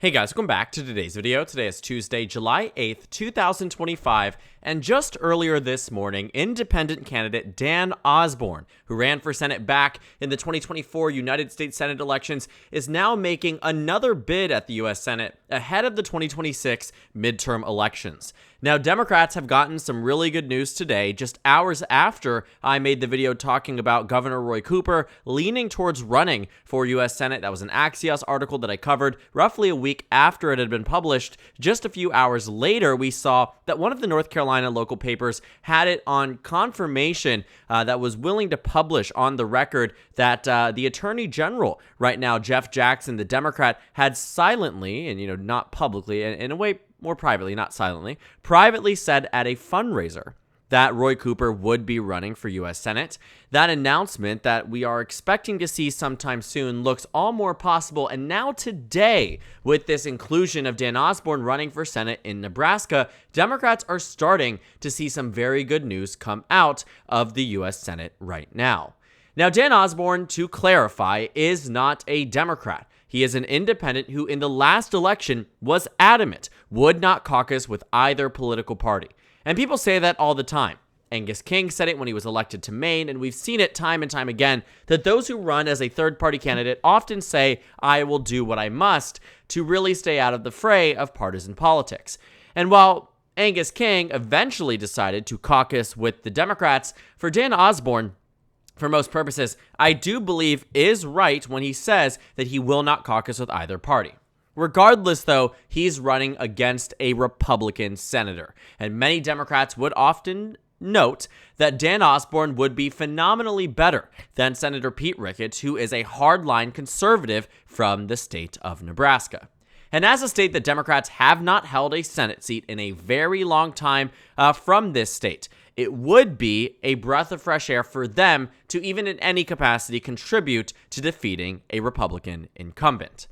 Hey guys, welcome back to today's video. Today is Tuesday, July 8th, 2025, and just earlier this morning, independent candidate Dan Osborn, who ran for Senate back in the 2024 United States Senate elections, is now making another bid at the U.S. Senate ahead of the 2026 midterm elections. Now, Democrats have gotten some really good news today, just hours after I made the video talking about Governor Roy Cooper leaning towards running for U.S. Senate. That was an Axios article that I covered roughly a week after it had been published. Just a few hours later, we saw that one of the North Carolina local papers had it on confirmation that was willing to publish on the record that the Attorney General right now, Jeff Jackson, the Democrat, had silently, and not publicly, in a way more privately, not silently, privately said at a fundraiser that Roy Cooper would be running for U.S. Senate. That announcement that we are expecting to see sometime soon looks all more possible. And now today, with this inclusion of Dan Osborn running for Senate in Nebraska, Democrats are starting to see some very good news come out of the U.S. Senate right now. Now, Dan Osborn, to clarify, is not a Democrat. He is an independent who in the last election was adamant, would not caucus with either political party. And people say that all the time. Angus King said it when he was elected to Maine, and we've seen it time and time again that those who run as a third-party candidate often say, I will do what I must to really stay out of the fray of partisan politics. And while Angus King eventually decided to caucus with the Democrats, for Dan Osborn, for most purposes, I do believe is right when he says that he will not caucus with either party. Regardless, though, he's running against a Republican senator, and many Democrats would often note that Dan Osborn would be phenomenally better than Senator Pete Ricketts, who is a hardline conservative from the state of Nebraska. And as a state that Democrats have not held a Senate seat in a very long time from this state, it would be a breath of fresh air for them to even in any capacity contribute to defeating a Republican incumbent.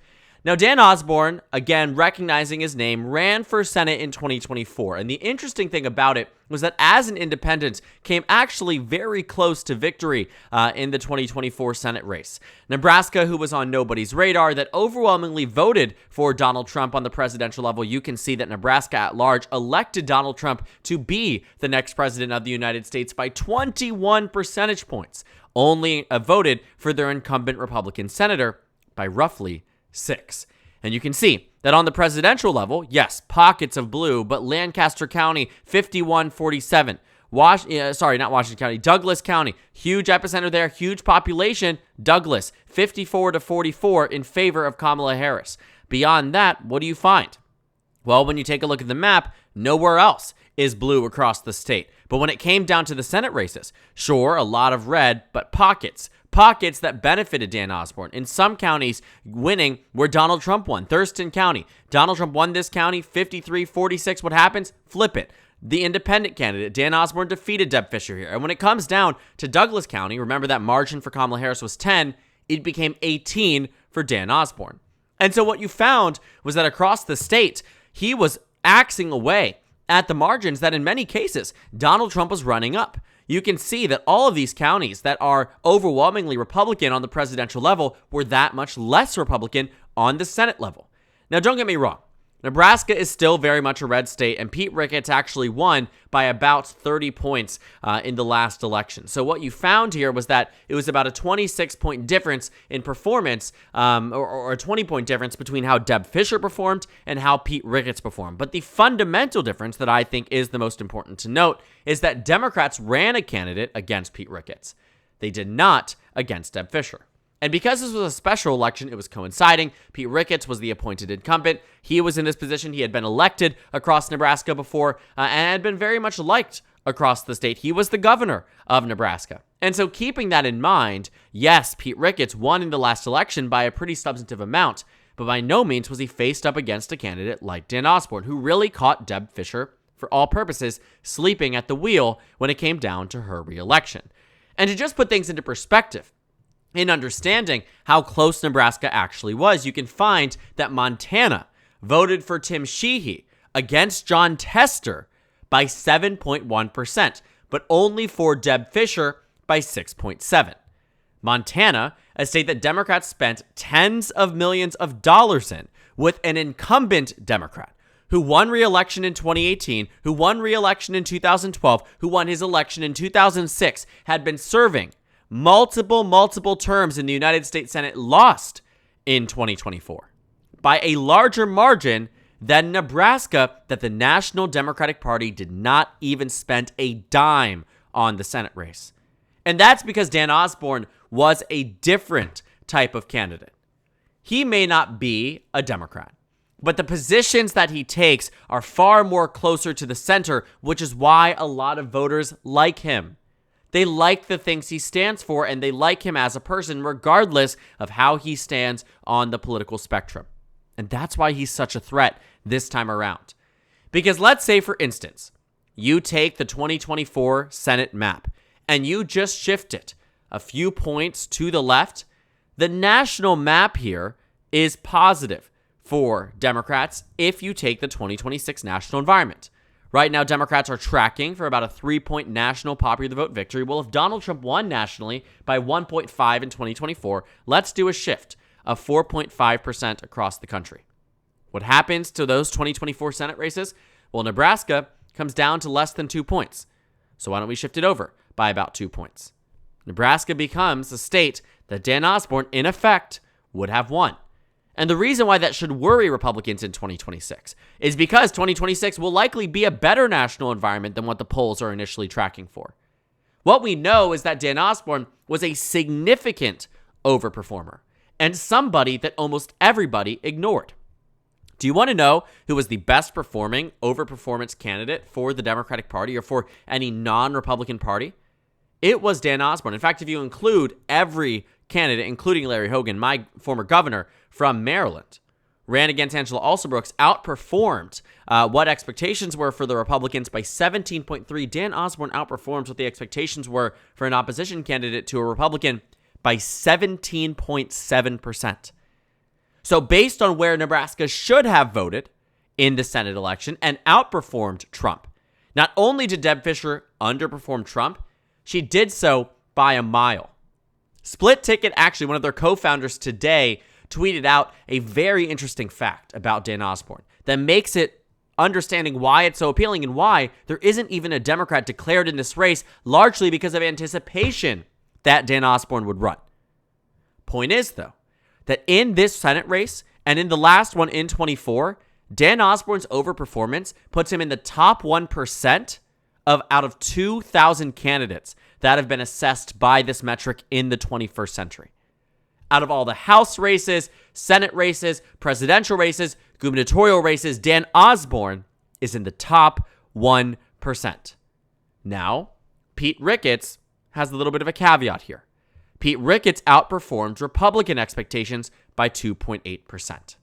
Now, Dan Osborn, again, recognizing his name, ran for Senate in 2024. And the interesting thing about it was that as an independent, came actually very close to victory in the 2024 Senate race. Nebraska, who was on nobody's radar, that overwhelmingly voted for Donald Trump on the presidential level. You can see that Nebraska at large elected Donald Trump to be the next president of the United States by 21 percentage points. Only voted for their incumbent Republican senator by roughly 6. And you can see that on the presidential level, yes, pockets of blue, but Lancaster County, 51-47. Not Washington County, Douglas County, huge epicenter there, huge population. Douglas, 54-44 in favor of Kamala Harris. Beyond that, what do you find? Well, when you take a look at the map, nowhere else is blue across the state. But when it came down to the Senate races, sure, a lot of red, but pockets that benefited Dan Osborn. In some counties, winning where Donald Trump won. Thurston County, Donald Trump won this county, 53-46. What happens? Flip it. The independent candidate, Dan Osborn, defeated Deb Fischer here. And when it comes down to Douglas County, remember that margin for Kamala Harris was 10, it became 18 for Dan Osborn. And so what you found was that across the state, he was axing away at the margins that in many cases, Donald Trump was running up. You can see that all of these counties that are overwhelmingly Republican on the presidential level were that much less Republican on the Senate level. Now, don't get me wrong. Nebraska is still very much a red state, and Pete Ricketts actually won by about 30 points in the last election. So what you found here was that it was about a 26-point difference in performance, or a 20-point difference between how Deb Fischer performed and how Pete Ricketts performed. But the fundamental difference that I think is the most important to note is that Democrats ran a candidate against Pete Ricketts. They did not against Deb Fischer. And because this was a special election, it was coinciding. Pete Ricketts was the appointed incumbent. He was in this position. He had been elected across Nebraska before and had been very much liked across the state. He was the governor of Nebraska. And so keeping that in mind, yes, Pete Ricketts won in the last election by a pretty substantive amount, but by no means was he faced up against a candidate like Dan Osborn, who really caught Deb Fischer, for all purposes, sleeping at the wheel when it came down to her reelection. And to just put things into perspective, in understanding how close Nebraska actually was, you can find that Montana voted for Tim Sheehy against John Tester by 7.1%, but only for Deb Fischer by 6.7%. Montana, a state that Democrats spent tens of millions of dollars in, with an incumbent Democrat who won re-election in 2018, who won re-election in 2012, who won his election in 2006, had been serving multiple terms in the United States Senate, lost in 2024 by a larger margin than Nebraska, that the National Democratic Party did not even spend a dime on the Senate race. And that's because Dan Osborn was a different type of candidate. He may not be a Democrat, but the positions that he takes are far more closer to the center, which is why a lot of voters like him. They like the things he stands for, and they like him as a person, regardless of how he stands on the political spectrum. And that's why he's such a threat this time around. Because let's say, for instance, you take the 2024 Senate map and you just shift it a few points to the left. The national map here is positive for Democrats if you take the 2026 national environment. Right now, Democrats are tracking for about a 3-point national popular vote victory. Well, if Donald Trump won nationally by 1.5 in 2024, let's do a shift of 4.5% across the country. What happens to those 2024 Senate races? Well, Nebraska comes down to less than 2 points. So why don't we shift it over by about 2 points? Nebraska becomes a state that Dan Osborn, in effect, would have won. And the reason why that should worry Republicans in 2026 is because 2026 will likely be a better national environment than what the polls are initially tracking for. What we know is that Dan Osborn was a significant overperformer and somebody that almost everybody ignored. Do you want to know who was the best performing overperformance candidate for the Democratic Party or for any non-Republican party? It was Dan Osborn. In fact, if you include every candidate, including Larry Hogan, my former governor from Maryland, ran against Angela Alsobrooks, outperformed what expectations were for the Republicans by 17.3. Dan Osborn outperformed what the expectations were for an opposition candidate to a Republican by 17.7%. So based on where Nebraska should have voted in the Senate election and outperformed Trump, not only did Deb Fischer underperform Trump, she did so by a mile. Split Ticket, actually, one of their co-founders today, tweeted out a very interesting fact about Dan Osborn that makes it understanding why it's so appealing and why there isn't even a Democrat declared in this race, largely because of anticipation that Dan Osborn would run. Point is, though, that in this Senate race and in the last one in 24, Dan Osborn's overperformance puts him in the top 1% of out of 2,000 candidates that have been assessed by this metric in the 21st century. Out of all the House races, Senate races, presidential races, gubernatorial races, Dan Osborn is in the top 1%. Now, Pete Ricketts has a little bit of a caveat here. Pete Ricketts outperformed Republican expectations by 2.8%.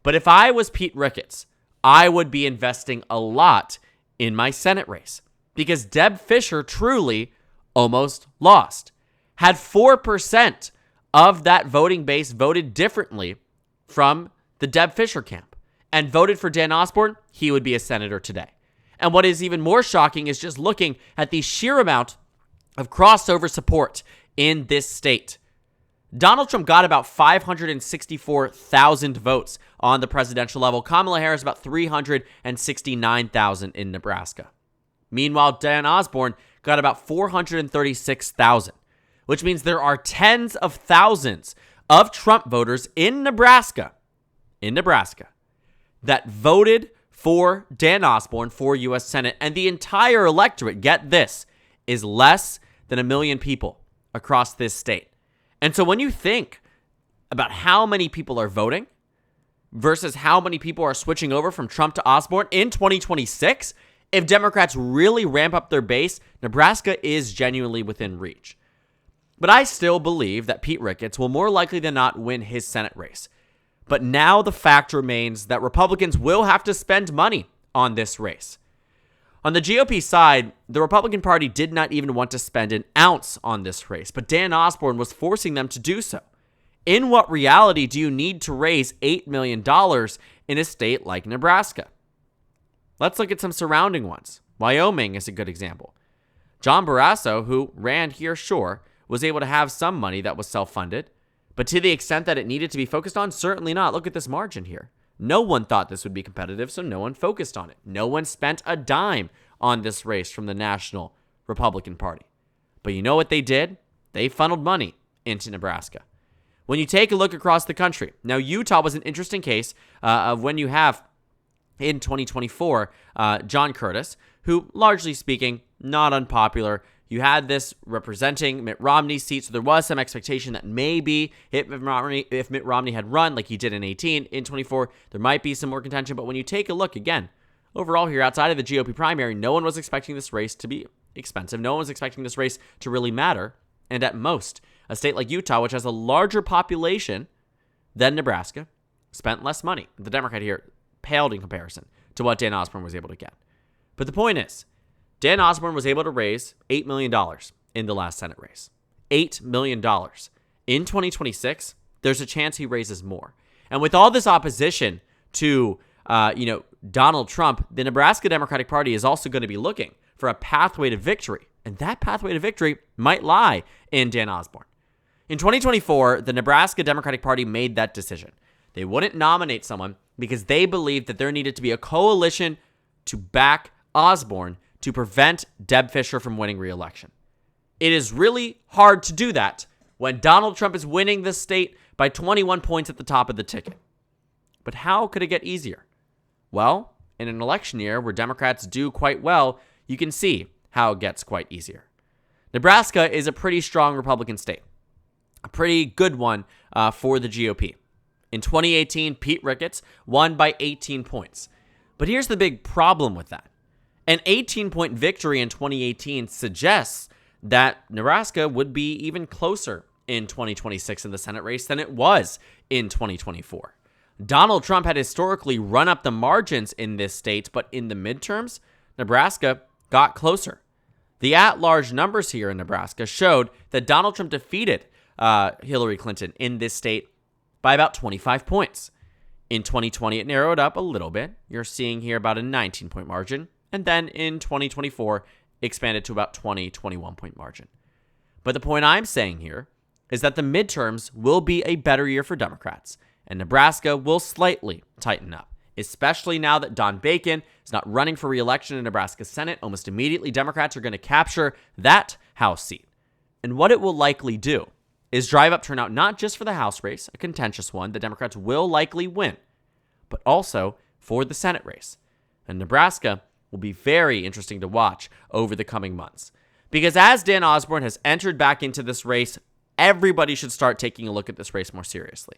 But if I was Pete Ricketts, I would be investing a lot in my Senate race because Deb Fischer truly almost lost. Had 4% of that voting base voted differently from the Deb Fischer camp and voted for Dan Osborn, he would be a senator today. And what is even more shocking is just looking at the sheer amount of crossover support in this state. Donald Trump got about 564,000 votes on the presidential level. Kamala Harris about 369,000 in Nebraska. Meanwhile, Dan Osborn got about 436,000, which means there are tens of thousands of Trump voters in Nebraska that voted for Dan Osborn for U.S. Senate, and the entire electorate, get this, is less than 1 million people across this state. And so when you think about how many people are voting versus how many people are switching over from Trump to Osborn in 2026, if Democrats really ramp up their base, Nebraska is genuinely within reach. But I still believe that Pete Ricketts will more likely than not win his Senate race. But now the fact remains that Republicans will have to spend money on this race. On the GOP side, the Republican Party did not even want to spend an ounce on this race, but Dan Osborn was forcing them to do so. In what reality do you need to raise $8 million in a state like Nebraska? Let's look at some surrounding ones. Wyoming is a good example. John Barrasso, who ran here, sure, was able to have some money that was self-funded, but to the extent that it needed to be focused on, certainly not. Look at this margin here. No one thought this would be competitive, so no one focused on it. No one spent a dime on this race from the National Republican Party. But you know what they did? They funneled money into Nebraska. When you take a look across the country, now Utah was an interesting case of when you have, in 2024, John Curtis, who, largely speaking, not unpopular. You had this representing Mitt Romney's seat, so there was some expectation that maybe if Mitt Romney had run like he did in 18, in 24, there might be some more contention. But when you take a look, again, overall here, outside of the GOP primary, no one was expecting this race to be expensive. No one was expecting this race to really matter. And at most, a state like Utah, which has a larger population than Nebraska, spent less money. The Democrat here paled in comparison to what Dan Osborn was able to get. But the point is, Dan Osborn was able to raise $8 million in the last Senate race. $8 million. In 2026, there's a chance he raises more. And with all this opposition to, Donald Trump, the Nebraska Democratic Party is also going to be looking for a pathway to victory. And that pathway to victory might lie in Dan Osborn. In 2024, the Nebraska Democratic Party made that decision. They wouldn't nominate someone because they believed that there needed to be a coalition to back Osborn to prevent Deb Fischer from winning re-election. It is really hard to do that when Donald Trump is winning the state by 21 points at the top of the ticket. But how could it get easier? Well, in an election year where Democrats do quite well, you can see how it gets quite easier. Nebraska is a pretty strong Republican state, a pretty good one for the GOP. In 2018, Pete Ricketts won by 18 points. But here's the big problem with that. An 18-point victory in 2018 suggests that Nebraska would be even closer in 2026 in the Senate race than it was in 2024. Donald Trump had historically run up the margins in this state, but in the midterms, Nebraska got closer. The at-large numbers here in Nebraska showed that Donald Trump defeated Hillary Clinton in this state by about 25 points. In 2020, it narrowed up a little bit. You're seeing here about a 19-point margin. And then in 2024, expanded to about 21-point margin. But the point I'm saying here is that the midterms will be a better year for Democrats, and Nebraska will slightly tighten up, especially now that Don Bacon is not running for re-election in Nebraska Senate. Almost immediately, Democrats are going to capture that House seat. And what it will likely do is drive up turnout not just for the House race, a contentious one that Democrats will likely win, but also for the Senate race. And Nebraska will be very interesting to watch over the coming months. Because as Dan Osborn has entered back into this race, everybody should start taking a look at this race more seriously.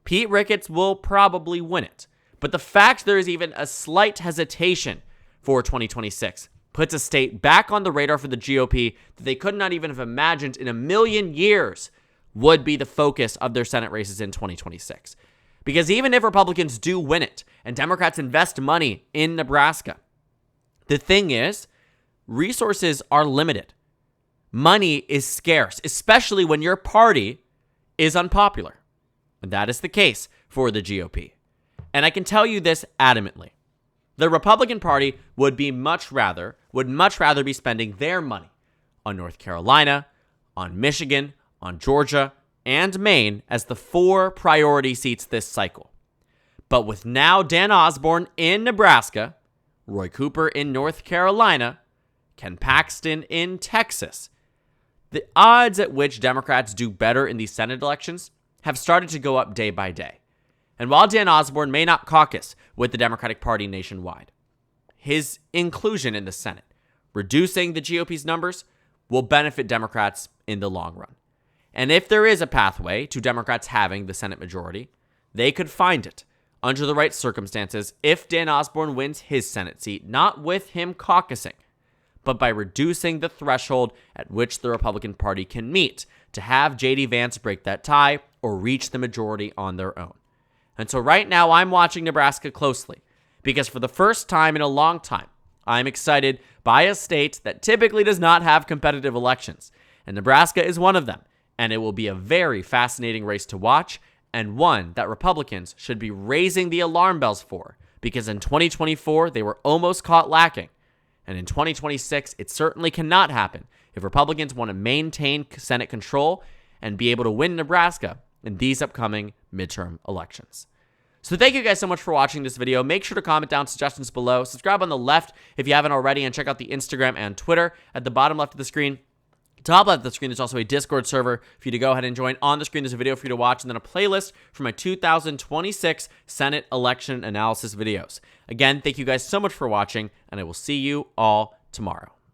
Pete Ricketts will probably win it, but the fact there is even a slight hesitation for 2026 puts a state back on the radar for the GOP that they could not even have imagined in a million years would be the focus of their Senate races in 2026. Because even if Republicans do win it and Democrats invest money in Nebraska, the thing is, resources are limited. Money is scarce, especially when your party is unpopular. And that is the case for the GOP. And I can tell you this adamantly. The Republican Party would much rather be spending their money on North Carolina, on Michigan, on Georgia, and Maine as the 4 priority seats this cycle. But with now Dan Osborn in Nebraska, Roy Cooper in North Carolina, Ken Paxton in Texas, the odds at which Democrats do better in these Senate elections have started to go up day by day. And while Dan Osborn may not caucus with the Democratic Party nationwide, his inclusion in the Senate, reducing the GOP's numbers, will benefit Democrats in the long run. And if there is a pathway to Democrats having the Senate majority, they could find it under the right circumstances if Dan Osborn wins his Senate seat, not with him caucusing, but by reducing the threshold at which the Republican Party can meet to have J.D. Vance break that tie or reach the majority on their own. And so right now, I'm watching Nebraska closely because for the first time in a long time, I'm excited by a state that typically does not have competitive elections. And Nebraska is one of them. And it will be a very fascinating race to watch and one that Republicans should be raising the alarm bells for because in 2024, they were almost caught lacking. And in 2026, it certainly cannot happen if Republicans want to maintain Senate control and be able to win Nebraska in these upcoming midterm elections. So thank you guys so much for watching this video. Make sure to comment down suggestions below. Subscribe on the left if you haven't already, and check out the Instagram and Twitter at the bottom left of the screen. Top left of the screen, there's also a Discord server for you to go ahead and join. On the screen, there's a video for you to watch, and then a playlist for my 2026 Senate election analysis videos. Again, thank you guys so much for watching, and I will see you all tomorrow.